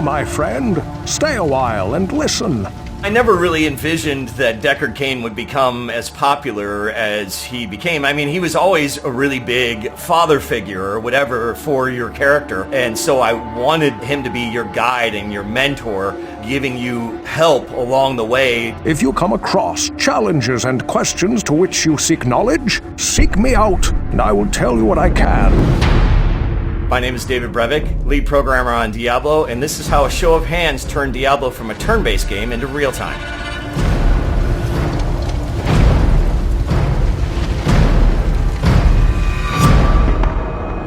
my friend. Stay a while and listen. I never really envisioned that Deckard Cain would become as popular as he became. I mean, he was always a really big father figure or whatever for your character. And so I wanted him to be your guide and your mentor, giving you help along the way. If you come across challenges and questions to which you seek knowledge, seek me out, and I will tell you what I can. My name is David Brevik, lead programmer on Diablo, and this is how a show of hands turned Diablo from a turn-based game into real time.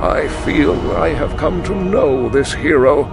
I feel I have come to know this hero.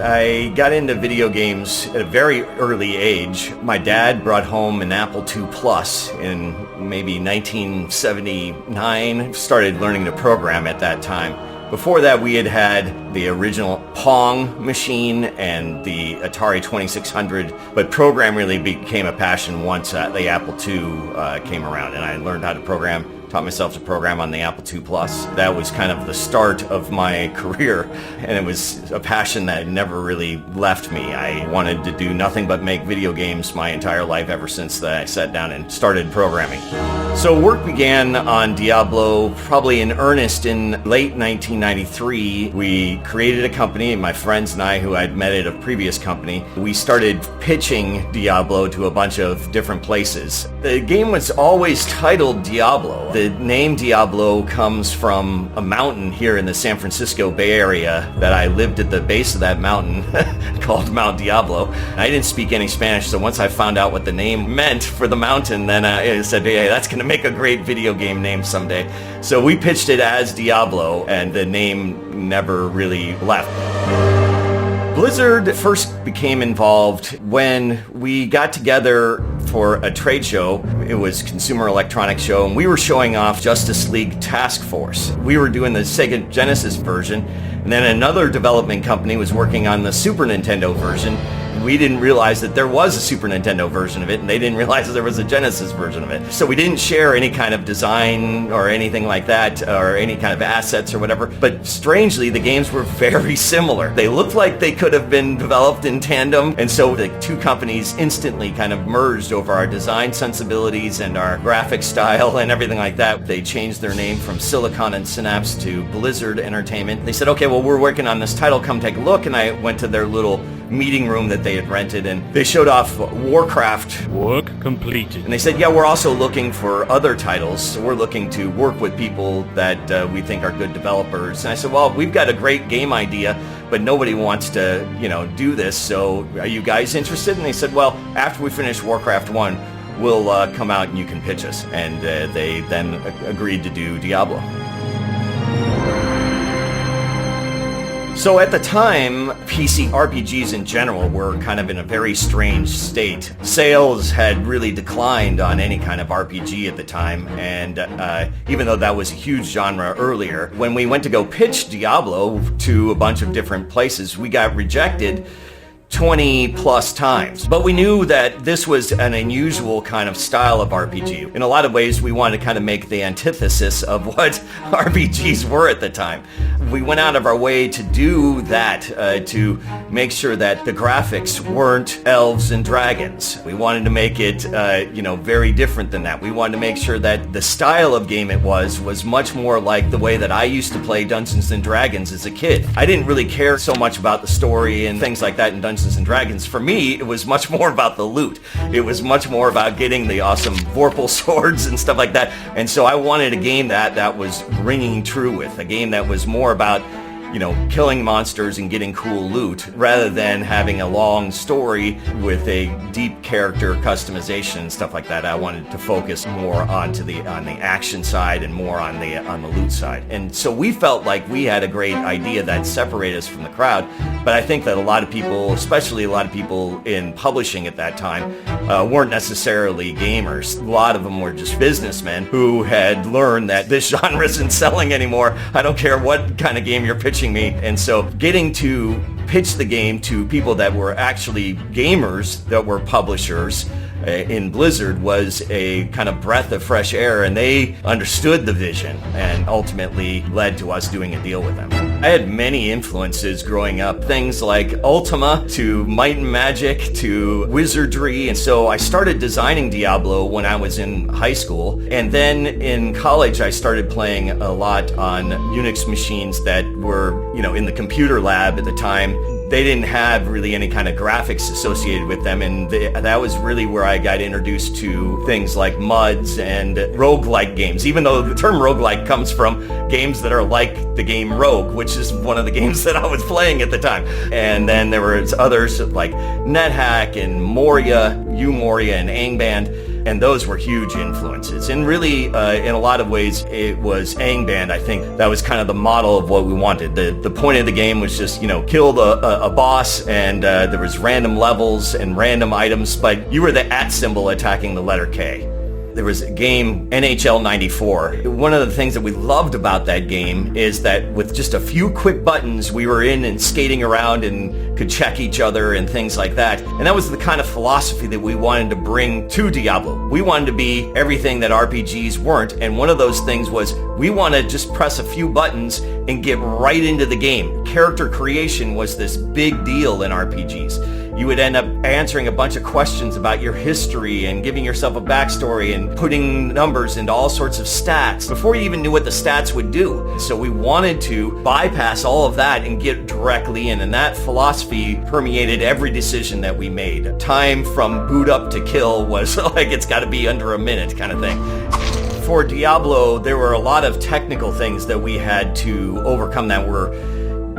I got into video games at a very early age. My dad brought home an Apple II Plus in maybe 1979. Started learning to program at that time. Before that, we had the original Pong machine and the Atari 2600, but program really became a passion once the Apple II came around, and I learned how to program, taught myself to program on the Apple II Plus. That was kind of the start of my career, and it was a passion that never really left me. I wanted to do nothing but make video games my entire life ever since I sat down and started programming. So work began on Diablo probably in earnest in late 1993. We created a company, my friends and I, who I'd met at a previous company. We started pitching Diablo to a bunch of different places. The game was always titled Diablo. The name Diablo comes from a mountain here in the San Francisco Bay Area that I lived at the base of that mountain called Mount Diablo. I didn't speak any Spanish, so once I found out what the name meant for the mountain, then I said, hey, that's going to make a great video game name someday. So we pitched it as Diablo, and the name never really left. Blizzard first became involved when we got together for a trade show. It was Consumer Electronics Show, and we were showing off Justice League Task Force. We were doing the Sega Genesis version, and then another development company was working on the Super Nintendo version. We didn't realize that there was a Super Nintendo version of it, and they didn't realize that there was a Genesis version of it. So we didn't share any kind of design or anything like that, or any kind of assets or whatever. But strangely, the games were very similar. They looked like they could have been developed in tandem, and so the two companies instantly kind of merged over our design sensibilities and our graphic style and everything like that. They changed their name from Silicon and Synapse to Blizzard Entertainment. They said, okay, well, we're working on this title, come take a look. And I went to their little meeting room that they had rented, and they showed off Warcraft. Work completed. And they said, yeah, we're also looking for other titles. So we're looking to work with people that we think are good developers. And I said, well, we've got a great game idea, but nobody wants to, do this. So are you guys interested? And they said, well, after we finish Warcraft 1, we'll come out and you can pitch us. And they then agreed to do Diablo. So at the time, PC RPGs in general were kind of in a very strange state. Sales had really declined on any kind of RPG at the time, and even though that was a huge genre earlier, when we went to go pitch Diablo to a bunch of different places, we got rejected 20 plus times. But we knew that this was an unusual kind of style of RPG. In a lot of ways, we wanted to kind of make the antithesis of what RPGs were at the time. We went out of our way to do that, to make sure that the graphics weren't elves and dragons. We wanted to make it, very different than that. We wanted to make sure that the style of game it was much more like the way that I used to play Dungeons and Dragons as a kid. I didn't really care so much about the story and things like that in Dungeons and Dragons. For me, it was much more about the loot. It was much more about getting the awesome Vorpal swords and stuff like that. And so I wanted a game that was ringing true with, a game that was more about, killing monsters and getting cool loot, rather than having a long story with a deep character customization and stuff like that. I wanted to focus more on the action side and more on the loot side. And so we felt like we had a great idea that separated us from the crowd. But I think that a lot of people, especially a lot of people in publishing at that time, weren't necessarily gamers. A lot of them were just businessmen who had learned that this genre isn't selling anymore. I don't care what kind of game you're pitching me. And so getting to pitch the game to people that were actually gamers, that were publishers, in Blizzard was a kind of breath of fresh air, and they understood the vision and ultimately led to us doing a deal with them. I had many influences growing up, things like Ultima to Might and Magic to wizardry, and so I started designing Diablo when I was in high school, and then in college I started playing a lot on UNIX machines that were, in the computer lab at the time. They didn't have really any kind of graphics associated with them, and that was really where I got introduced to things like MUDs and roguelike games, even though the term roguelike comes from games that are like the game Rogue, which is one of the games that I was playing at the time. And then there were others like NetHack and Moria, Moria and Angband. And those were huge influences. And really, in a lot of ways, it was Angband. I think that was kind of the model of what we wanted. The point of the game was just, kill a boss, and there was random levels and random items, but you were the @ symbol attacking the letter K. There was a game, NHL 94. One of the things that we loved about that game is that with just a few quick buttons, we were in and skating around and could check each other and things like that. And that was the kind of philosophy that we wanted to bring to Diablo. We wanted to be everything that RPGs weren't, and one of those things was we want to just press a few buttons and get right into the game. Character creation was this big deal in RPGs. You would end up answering a bunch of questions about your history and giving yourself a backstory and putting numbers into all sorts of stats before you even knew what the stats would do. So we wanted to bypass all of that and get directly in, and that philosophy permeated every decision that we made. Time from boot up to kill was like it's got to be under a minute kind of thing. For Diablo, there were a lot of technical things that we had to overcome that were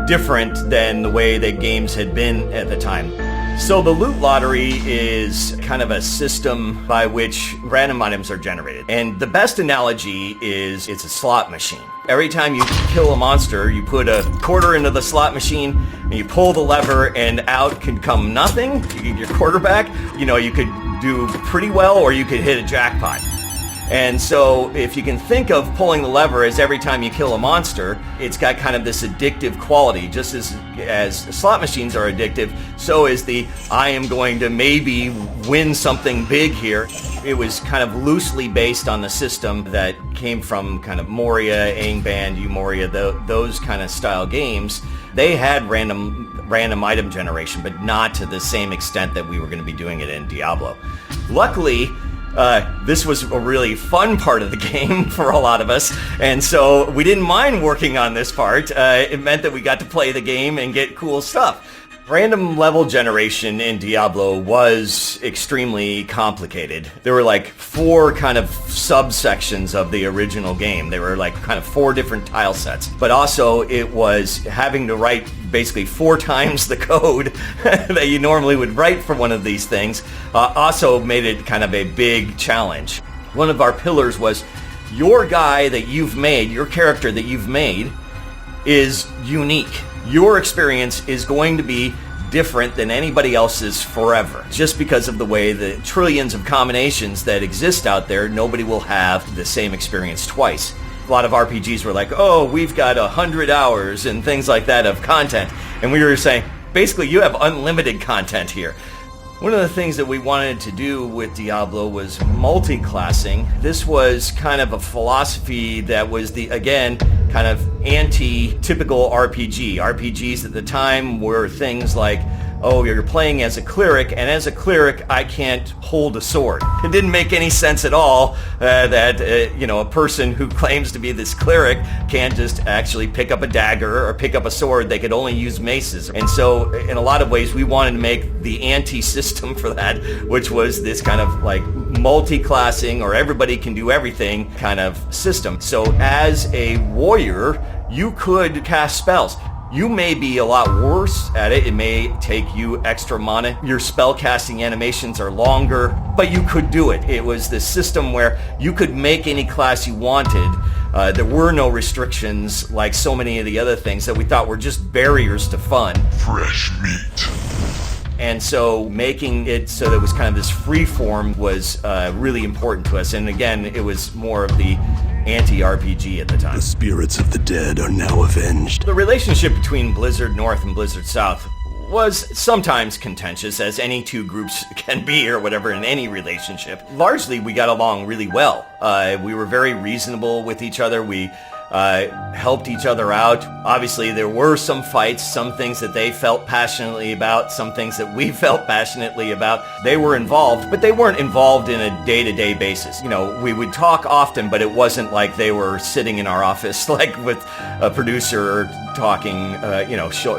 different than the way that games had been at the time. So the loot lottery is kind of a system by which random items are generated. And the best analogy is it's a slot machine. Every time you kill a monster, you put a quarter into the slot machine and you pull the lever and out can come nothing. You get your quarter back. You could do pretty well or you could hit a jackpot. And so if you can think of pulling the lever as every time you kill a monster, it's got kind of this addictive quality. Just as slot machines are addictive, so is the I am going to maybe win something big here. It was kind of loosely based on the system that came from kind of Moria, Angband, Moria, those kind of style games. They had random item generation, but not to the same extent that we were going to be doing it in Diablo. Luckily, this was a really fun part of the game for a lot of us, and so we didn't mind working on this part. It meant that we got to play the game and get cool stuff. Random level generation in Diablo was extremely complicated. There were like 4 kind of subsections of the original game. There were like kind of 4 different tile sets, but also it was having to write basically 4 times the code that you normally would write for one of these things. Also made it kind of a big challenge. One of our pillars was your guy that you've made, your character that you've made is unique. Your experience is going to be different than anybody else's forever. Just because of the way the trillions of combinations that exist out there, nobody will have the same experience twice. A lot of RPGs were like, oh, we've got 100 hours and things like that of content. And we were saying, basically, you have unlimited content here. One of the things that we wanted to do with Diablo was multi-classing. This was kind of a philosophy that was kind of anti-typical RPG. RPGs at the time were things like, oh, you're playing as a cleric, and as a cleric, I can't hold a sword. It didn't make any sense at all that a person who claims to be this cleric can't just actually pick up a dagger or pick up a sword. They could only use maces. And so, in a lot of ways, we wanted to make the anti-system for that, which was this kind of like multi-classing or everybody can do everything kind of system. So, as a warrior, you could cast spells. You may be a lot worse at it. It may take you extra mana. Your spell casting animations are longer, but you could do it. It was this system where you could make any class you wanted. There were no restrictions like so many of the other things that we thought were just barriers to fun. Fresh meat. And so making it so that it was kind of this free form was really important to us. And again, it was more of the anti-RPG at the time. The spirits of the dead are now avenged. The relationship between Blizzard North and Blizzard South was sometimes contentious, as any two groups can be or whatever in any relationship. Largely, we got along really well. We were very reasonable with each other. We helped each other out. Obviously, there were some fights, some things that they felt passionately about, some things that we felt passionately about. They were involved, but they weren't involved in a day-to-day basis. You know, we would talk often, but it wasn't like they were sitting in our office like with a producer talking,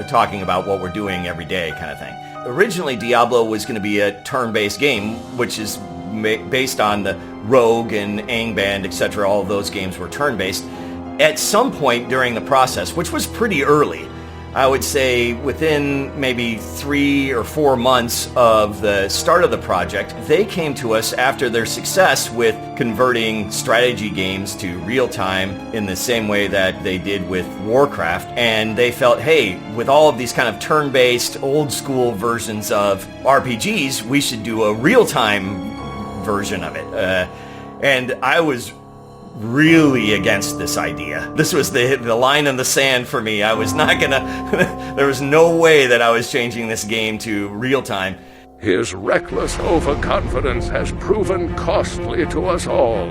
talking about what we're doing every day kind of thing. Originally, Diablo was going to be a turn-based game, which is based on the Rogue and Angband, etc. All of those games were turn-based. At some point during the process, which was pretty early, I would say within maybe 3 or 4 months of the start of the project, they came to us after their success with converting strategy games to real-time in the same way that they did with Warcraft. And they felt, hey, with all of these kind of turn-based, old-school versions of RPGs, we should do a real-time version of it. And I was really against this idea. This was the line in the sand for me. I was not gonna, there was no way that I was changing this game to real time. His reckless overconfidence has proven costly to us all.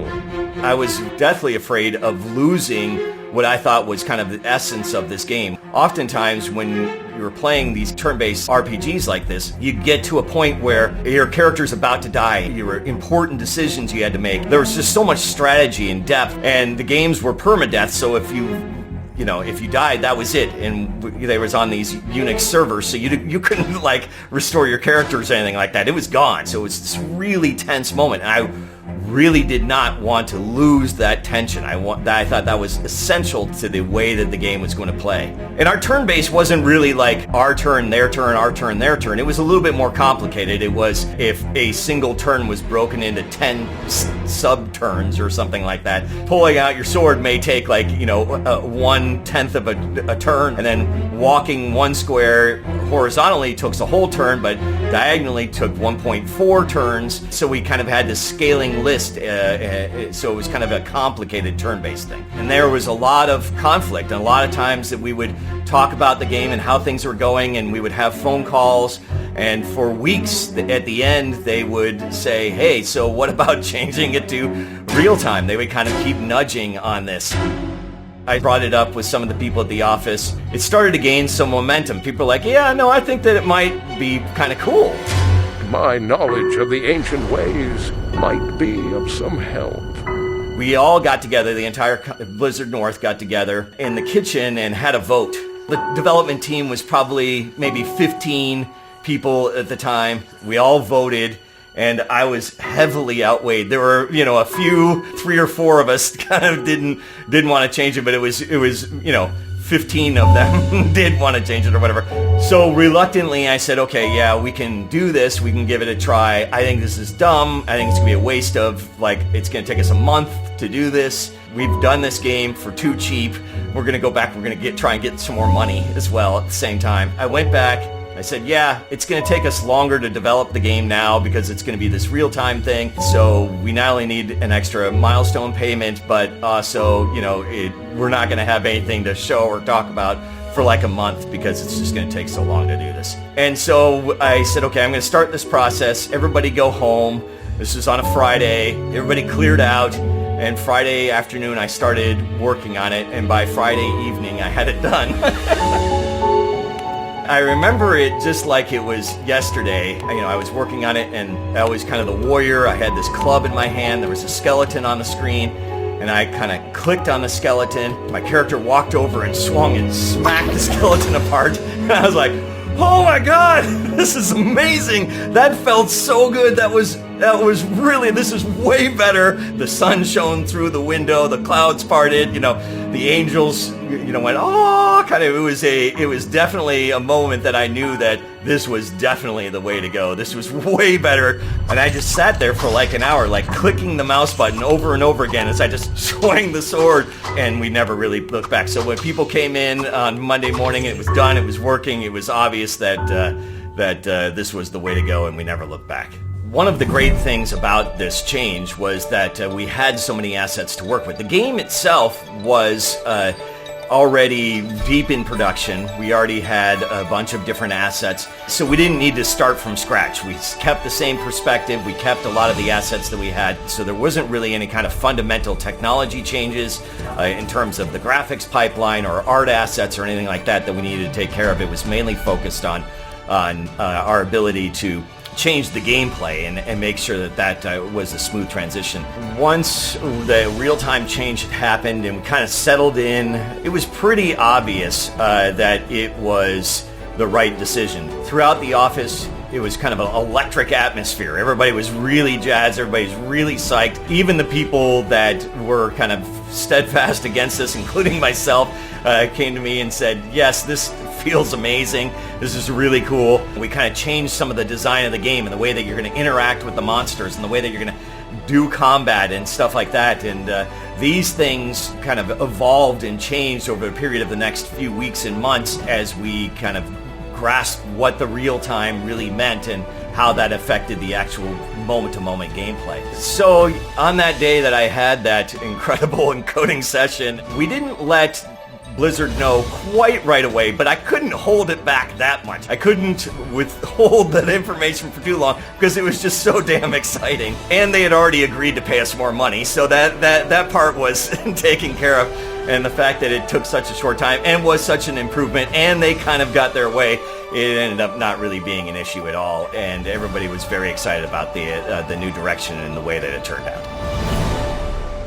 I was deathly afraid of losing what I thought was kind of the essence of this game. Oftentimes when you were playing these turn-based RPGs like this, you get to a point where your character's about to die. There were important decisions you had to make. There was just so much strategy and depth, and the games were permadeath, so if you died, that was it. And they was on these UNIX servers, so you couldn't like restore your characters or anything like that. It was gone. So it was this really tense moment, and I really did not want to lose that tension. I thought that was essential to the way that the game was going to play. And our turn-based wasn't really like our turn, their turn, our turn, their turn. It was a little bit more complicated. It was if a single turn was broken into 10 sub-turns or something like that. Pulling out your sword may take like, 1/10 of a turn, and then walking one square horizontally took a whole turn, but diagonally took 1.4 turns. So we kind of had this scaling list, so it was kind of a complicated turn-based thing. And there was a lot of conflict, and a lot of times that we would talk about the game and how things were going, and we would have phone calls, and for weeks at the end they would say, hey, so what about changing it to real time? They would kind of keep nudging on this. I brought it up with some of the people at the office. It started to gain some momentum. People were like, yeah, no, I think that it might be kind of cool. My knowledge of the ancient ways might be of some help. We all got together, the entire Blizzard North got together in the kitchen and had a vote. The development team was probably maybe 15 people at the time. We all voted, and I was heavily outweighed. There were, a few, 3 or 4 of us kind of didn't want to change it, but it was 15 of them did want to change it or whatever. So reluctantly I said, okay, yeah, we can do this. We can give it a try. I think this is dumb. I think it's going to be a waste of, it's going to take us a month to do this. We've done this game for too cheap. We're going to go back. We're going to try and get some more money as well at the same time. I went back. I said, yeah, it's going to take us longer to develop the game now because it's going to be this real-time thing. So we not only need an extra milestone payment, but also, we're not going to have anything to show or talk about for like a month because it's just going to take so long to do this. And so I said, okay, I'm going to start this process. Everybody go home. This is on a Friday. Everybody cleared out. And Friday afternoon, I started working on it. And by Friday evening, I had it done. I remember it just like it was yesterday. I was working on it, and I was kind of the warrior. I had this club in my hand. There was a skeleton on the screen, and I kind of clicked on the skeleton. My character walked over and swung and smacked the skeleton apart. And I was like, oh my God, this is amazing. That felt so good. That was really, this is way better. The sun shone through the window, the clouds parted, the angels, went, oh, kind of, it was definitely a moment that I knew that this was definitely the way to go. This was way better. And I just sat there for like an hour, like clicking the mouse button over and over again as I just swung the sword, and we never really looked back. So when people came in on Monday morning, it was done, it was working, it was obvious that this was the way to go, and we never looked back. One of the great things about this change was that we had so many assets to work with. The game itself was already deep in production. We already had a bunch of different assets, so we didn't need to start from scratch. We kept the same perspective. We kept a lot of the assets that we had, so there wasn't really any kind of fundamental technology changes in terms of the graphics pipeline or art assets or anything like that that we needed to take care of. It was mainly focused on our ability to change the gameplay and make sure that was a smooth transition. Once the real-time change happened and we kind of settled in, it was pretty obvious that it was the right decision. Throughout the office, it was kind of an electric atmosphere. Everybody was really jazzed. Everybody's really psyched. Even the people that were kind of steadfast against us, including myself, came to me and said, yes, this feels amazing. This is really cool. We kind of changed some of the design of the game and the way that you're going to interact with the monsters and the way that you're going to do combat and stuff like that. And these things kind of evolved and changed over a period of the next few weeks and months as we kind of grasped what the real time really meant and how that affected the actual moment-to-moment gameplay. So on that day that I had that incredible encoding session, we didn't let Blizzard know quite right away, but I couldn't hold it back that much. I couldn't withhold that information for too long because it was just so damn exciting. And they had already agreed to pay us more money, so that part was taken care of. And the fact that it took such a short time and was such an improvement and they kind of got their way, it ended up not really being an issue at all. And everybody was very excited about the new direction and the way that it turned out.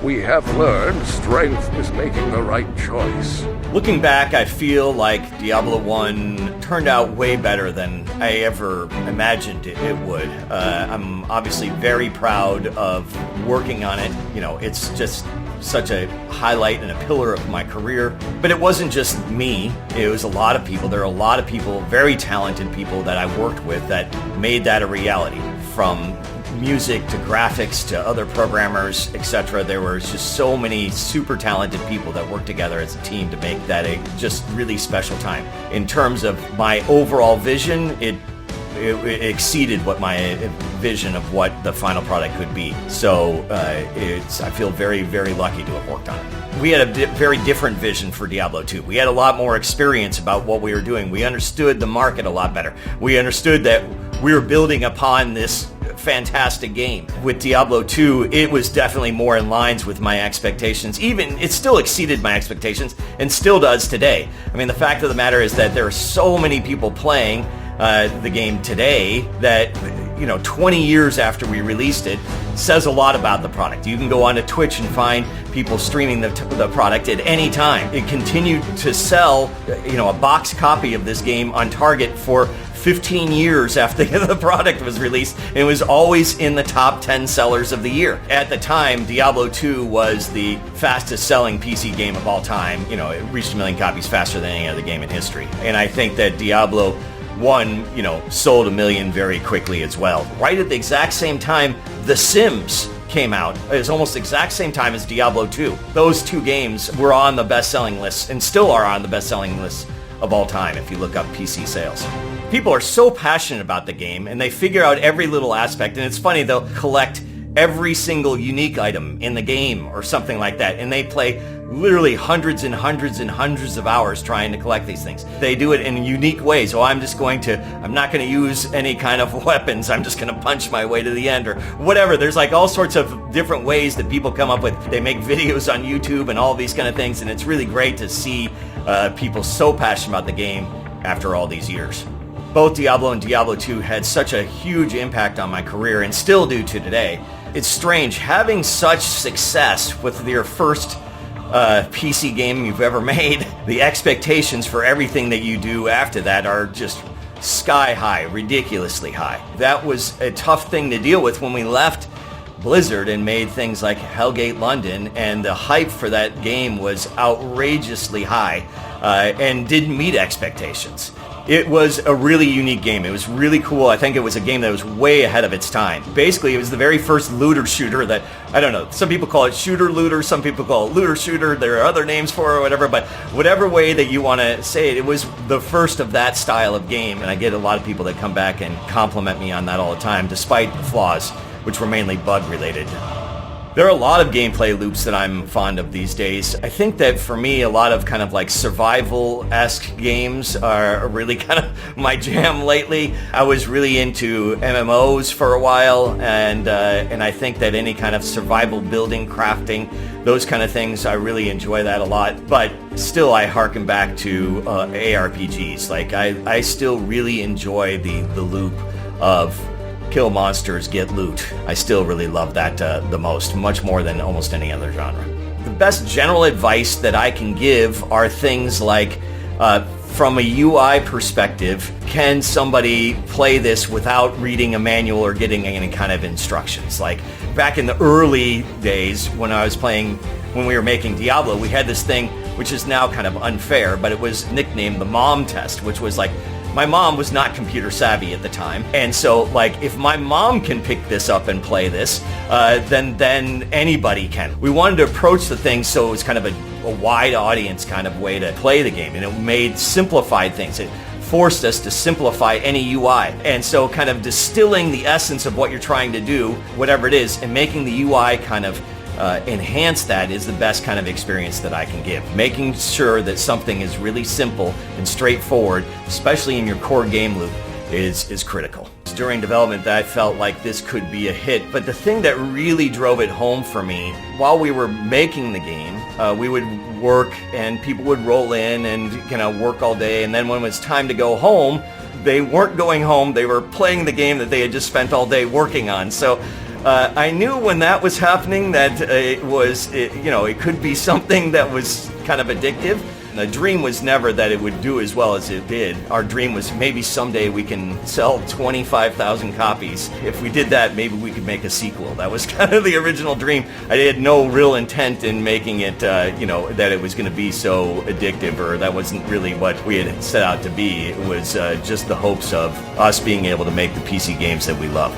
We have learned strength is making the right choice. Looking back, I feel like Diablo 1 turned out way better than I ever imagined it would. I'm obviously very proud of working on it. You know, it's just such a highlight and a pillar of my career. But it wasn't just me. It was a lot of people. There are a lot of people, very talented people that I worked with that made that a reality. From music to graphics to other programmers, etc. There were just so many super talented people that worked together as a team to make that a just really special time. In terms of my overall vision, it exceeded what my vision of what the final product could be. So I feel very, very lucky to have worked on it. We had a very different vision for Diablo 2. We had a lot more experience about what we were doing. We understood the market a lot better. We understood that we were building upon this fantastic game. With Diablo 2, it was definitely more in lines with my expectations. Even, it still exceeded my expectations and still does today. I mean, the fact of the matter is that there are so many people playing the game today that, you know, 20 years after we released it, says a lot about the product. You can go onto Twitch and find people streaming the product at any time. It continued to sell, you know, a box copy of this game on Target for 15 years after the product was released, and it was always in the top 10 sellers of the year. At the time, Diablo 2 was the fastest selling PC game of all time. You know, it reached 1 million copies faster than any other game in history. And I think that Diablo 1, you know, sold 1 million very quickly as well. Right at the exact same time, The Sims came out. It was almost the exact same time as Diablo 2. Those two games were on the best-selling lists and still are on the best-selling lists of all time if you look up PC sales. People are so passionate about the game and they figure out every little aspect, and it's funny, they'll collect every single unique item in the game or something like that, and they play literally hundreds and hundreds and hundreds of hours trying to collect these things. They do it in unique ways. So I'm not going to use any kind of weapons. I'm just going to punch my way to the end or whatever. There's like all sorts of different ways that people come up with. They make videos on YouTube and all these kind of things, and it's really great to see people so passionate about the game after all these years. Both Diablo and Diablo 2 had such a huge impact on my career and still do to today. It's strange having such success with your first PC game you've ever made. The expectations for everything that you do after that are just sky high, ridiculously high. That was a tough thing to deal with when we left Blizzard and made things like Hellgate London, and the hype for that game was outrageously high and didn't meet expectations. It was a really unique game. It was really cool. I think it was a game that was way ahead of its time. Basically, it was the very first looter shooter that, I don't know, some people call it shooter looter, some people call it looter shooter, there are other names for it or whatever, but whatever way that you want to say it, it was the first of that style of game, and I get a lot of people that come back and compliment me on that all the time, despite the flaws, which were mainly bug related. There are a lot of gameplay loops that I'm fond of these days. I think that for me, a lot of kind of like survival-esque games are really kind of my jam lately. I was really into MMOs for a while, and I think that any kind of survival building, crafting, those kind of things, I really enjoy that a lot. But still, I harken back to ARPGs. Like I still really enjoy the loop of kill monsters, get loot. I still really love that the most, much more than almost any other genre. The best general advice that I can give are things like, from a UI perspective, can somebody play this without reading a manual or getting any kind of instructions? Like back in the early days when we were making Diablo, we had this thing which is now kind of unfair, but it was nicknamed the mom test, which was like, my mom was not computer savvy at the time, and so like if my mom can pick this up and play this, then anybody can. We wanted to approach the thing so it was kind of a wide audience kind of way to play the game, and it made simplified things. It forced us to simplify any UI, and so kind of distilling the essence of what you're trying to do, whatever it is, and making the UI kind of enhance that is the best kind of experience that I can give. Making sure that something is really simple and straightforward, especially in your core game loop, is critical. During development that I felt like this could be a hit, but the thing that really drove it home for me, while we were making the game, we would work and people would roll in and work all day, and then when it was time to go home, they weren't going home, they were playing the game that they had just spent all day working on. So I knew when that was happening that it could be something that was kind of addictive. The dream was never that it would do as well as it did. Our dream was maybe someday we can sell 25,000 copies. If we did that, maybe we could make a sequel. That was kind of the original dream. I had no real intent in making it, that it was going to be so addictive, or that wasn't really what we had set out to be. It was just the hopes of us being able to make the PC games that we love.